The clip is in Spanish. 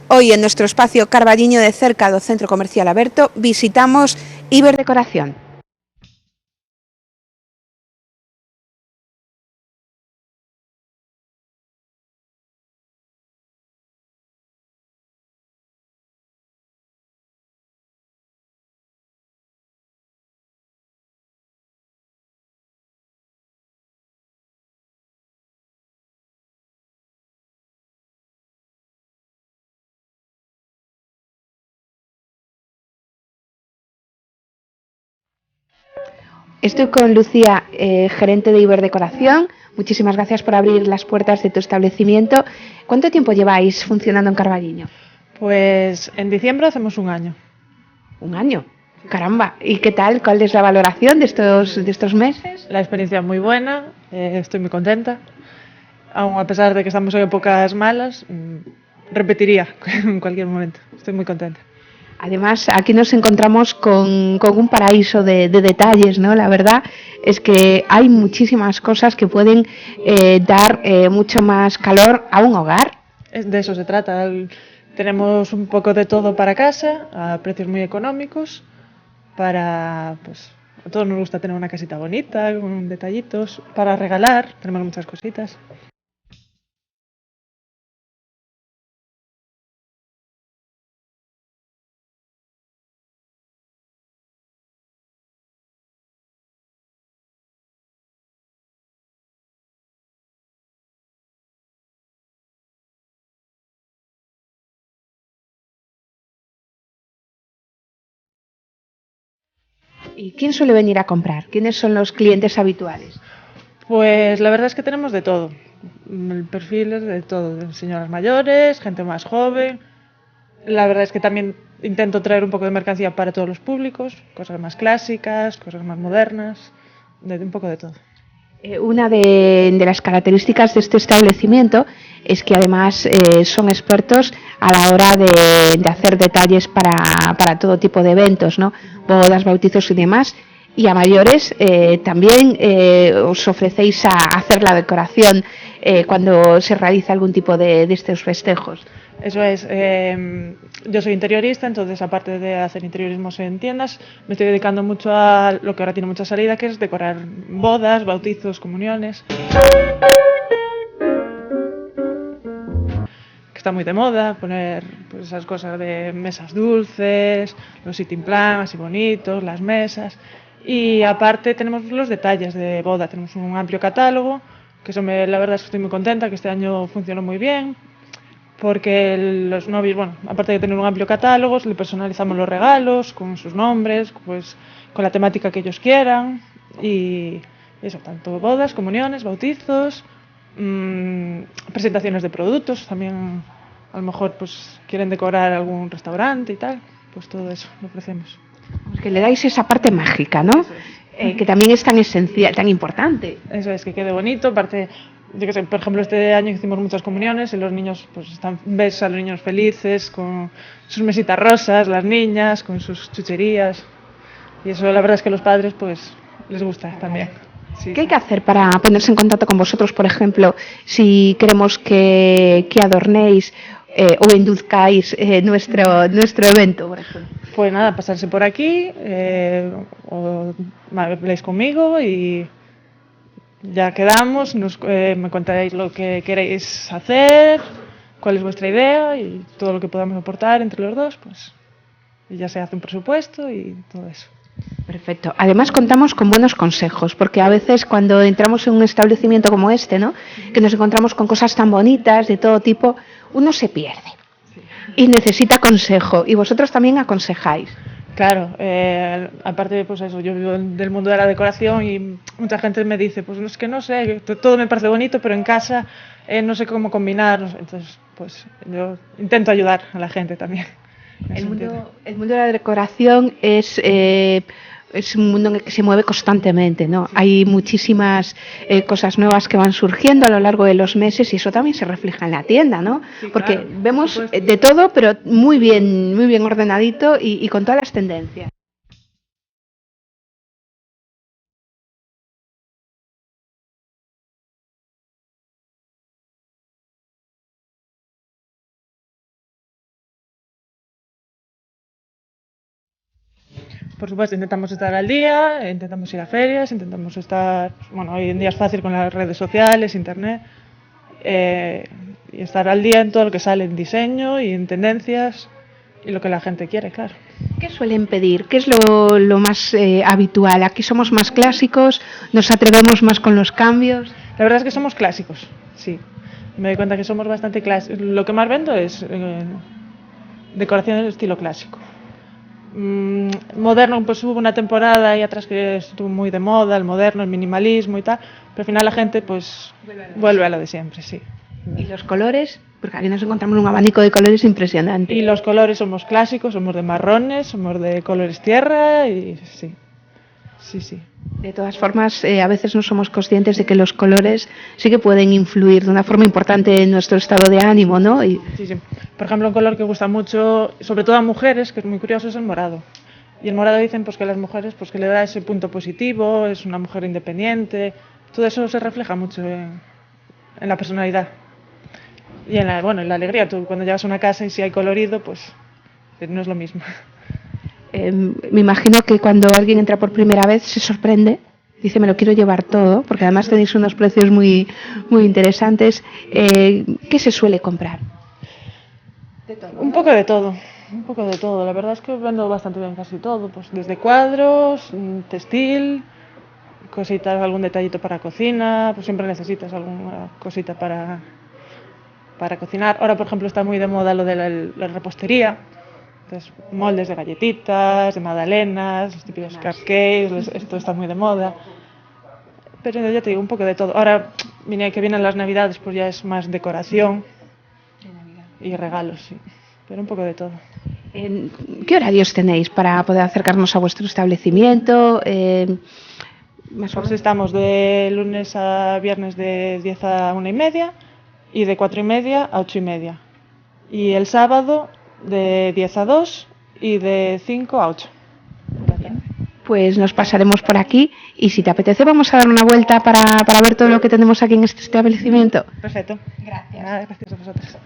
Hoy en nuestro espacio Carballiño de cerca do Centro Comercial Aberto visitamos Iberdecoración. Estoy con Lucía, gerente de Iberdecoración. Muchísimas gracias por abrir las puertas de tu establecimiento. ¿Cuánto tiempo lleváis funcionando en Carballiño? Pues en diciembre hacemos un año. Un año. Caramba. ¿Y qué tal? ¿Cuál es la valoración de estos meses? La experiencia es muy buena, estoy muy contenta. Aun a pesar de que estamos en épocas malas, repetiría en cualquier momento. Estoy muy contenta. Además, aquí nos encontramos con un paraíso de detalles, ¿no? La verdad es que hay muchísimas cosas que pueden dar mucho más calor a un hogar. De eso se trata. Tenemos un poco de todo para casa, a precios muy económicos, pues, a todos nos gusta tener una casita bonita, con detallitos, para regalar, tenemos muchas cositas. ¿Y quién suele venir a comprar? ¿Quiénes son los clientes habituales? Pues la verdad es que tenemos de todo. El perfil es de todo, de señoras mayores, gente más joven. La verdad es que también intento traer un poco de mercancía para todos los públicos, cosas más clásicas, cosas más modernas, un poco de todo. Una de las características de este establecimiento es que además son expertos a la hora de hacer detalles para todo tipo de eventos, ¿no? Bodas, bautizos y demás. Y a mayores también os ofrecéis a hacer la decoración cuando se realiza algún tipo de estos festejos. Eso es, yo soy interiorista, entonces aparte de hacer interiorismos en tiendas, me estoy dedicando mucho a lo que ahora tiene mucha salida, que es decorar bodas, bautizos, comuniones. Que está muy de moda, poner pues, esas cosas de mesas dulces, los sitting plan así bonitos, las mesas. Y aparte tenemos los detalles de boda, tenemos un amplio catálogo, que eso la verdad es que estoy muy contenta, que este año funcionó muy bien. Porque los novios, bueno, aparte de tener un amplio catálogo, le personalizamos los regalos con sus nombres, pues con la temática que ellos quieran. Y eso, tanto bodas, comuniones, bautizos, presentaciones de productos, también a lo mejor pues quieren decorar algún restaurante y tal, pues todo eso lo ofrecemos. Que le dais esa parte mágica, ¿no? Que también es tan esencial, tan importante. Eso es, que quede bonito, aparte, yo que sé, por ejemplo, este año hicimos muchas comuniones y los niños, pues ves a los niños felices, con sus mesitas rosas, las niñas, con sus chucherías, y eso la verdad es que a los padres, pues, les gusta también. Sí, ¿Qué hay que hacer para ponerse en contacto con vosotros, por ejemplo, si queremos que adornéis o induzcáis nuestro evento, por ejemplo? Pues nada, pasarse por aquí, o habléis conmigo y ya quedamos, me contaréis lo que queréis hacer, cuál es vuestra idea y todo lo que podamos aportar entre los dos, pues y ya se hace un presupuesto y todo eso. Perfecto. Además contamos con buenos consejos, porque a veces cuando entramos en un establecimiento como este, ¿no? Que nos encontramos con cosas tan bonitas de todo tipo, uno se pierde y necesita consejo, y vosotros también aconsejáis. Claro, aparte pues eso, yo vivo del mundo de la decoración y mucha gente me dice, pues es que no sé, todo me parece bonito, pero en casa no sé cómo combinar, entonces pues yo intento ayudar a la gente también. El mundo de la decoración es un mundo en el que se mueve constantemente, ¿no? Hay muchísimas cosas nuevas que van surgiendo a lo largo de los meses y eso también se refleja en la tienda, ¿no? Porque Claro, vemos de todo, pero muy bien ordenadito y con todas las tendencias. Por supuesto, intentamos estar al día, intentamos ir a ferias, intentamos estar, bueno, hoy en día es fácil con las redes sociales, internet, y estar al día en todo lo que sale en diseño y en tendencias y lo que la gente quiere, claro. ¿Qué suelen pedir? ¿Qué es lo más habitual? ¿Aquí somos más clásicos? ¿Nos atrevemos más con los cambios? La verdad es que somos clásicos, sí. Me doy cuenta que somos bastante clásicos. Lo que más vendo es decoración de estilo clásico. Moderno, pues hubo una temporada ahí atrás que estuvo muy de moda, el moderno, el minimalismo y tal, pero al final la gente pues vuelve a lo de siempre, sí. ¿Y los colores? Porque aquí nos encontramos un abanico de colores impresionante. Y los colores somos clásicos, somos de marrones, somos de colores tierra y sí. Sí, sí. De todas formas, a veces no somos conscientes de que los colores sí que pueden influir de una forma importante en nuestro estado de ánimo, ¿no? Sí, sí. Por ejemplo, un color que gusta mucho, sobre todo a mujeres, que es muy curioso, es el morado. Y el morado dicen pues que a las mujeres pues que le da ese punto positivo, es una mujer independiente. Todo eso se refleja mucho en la personalidad. Y en la alegría. Tú cuando llegas a una casa y si hay colorido, pues no es lo mismo. Me imagino que cuando alguien entra por primera vez se sorprende, dice me lo quiero llevar todo, porque además tenéis unos precios muy, muy interesantes. ¿Qué se suele comprar? De todo. Un poco de todo, un poco de todo. La verdad es que vendo bastante bien casi todo, pues desde cuadros, textil, cositas, algún detallito para cocina, pues siempre necesitas alguna cosita para cocinar. Ahora, por ejemplo, está muy de moda lo de la repostería. Entonces, moldes de galletitas, de magdalenas, los típicos cupcakes, esto está muy de moda. Pero ya te digo, un poco de todo. Ahora que vienen las navidades, pues ya es más decoración y regalos, sí. Pero un poco de todo. ¿Qué horarios tenéis para poder acercarnos a vuestro establecimiento? Pues estamos de lunes a viernes de 10 a 1:30 y de 4:30 a 8:30. Y el sábado de 10 a 2 y de 5 a 8. Pues nos pasaremos por aquí y si te apetece vamos a dar una vuelta para ver todo lo que tenemos aquí en este establecimiento. Perfecto. Gracias. Nada, gracias a vosotros.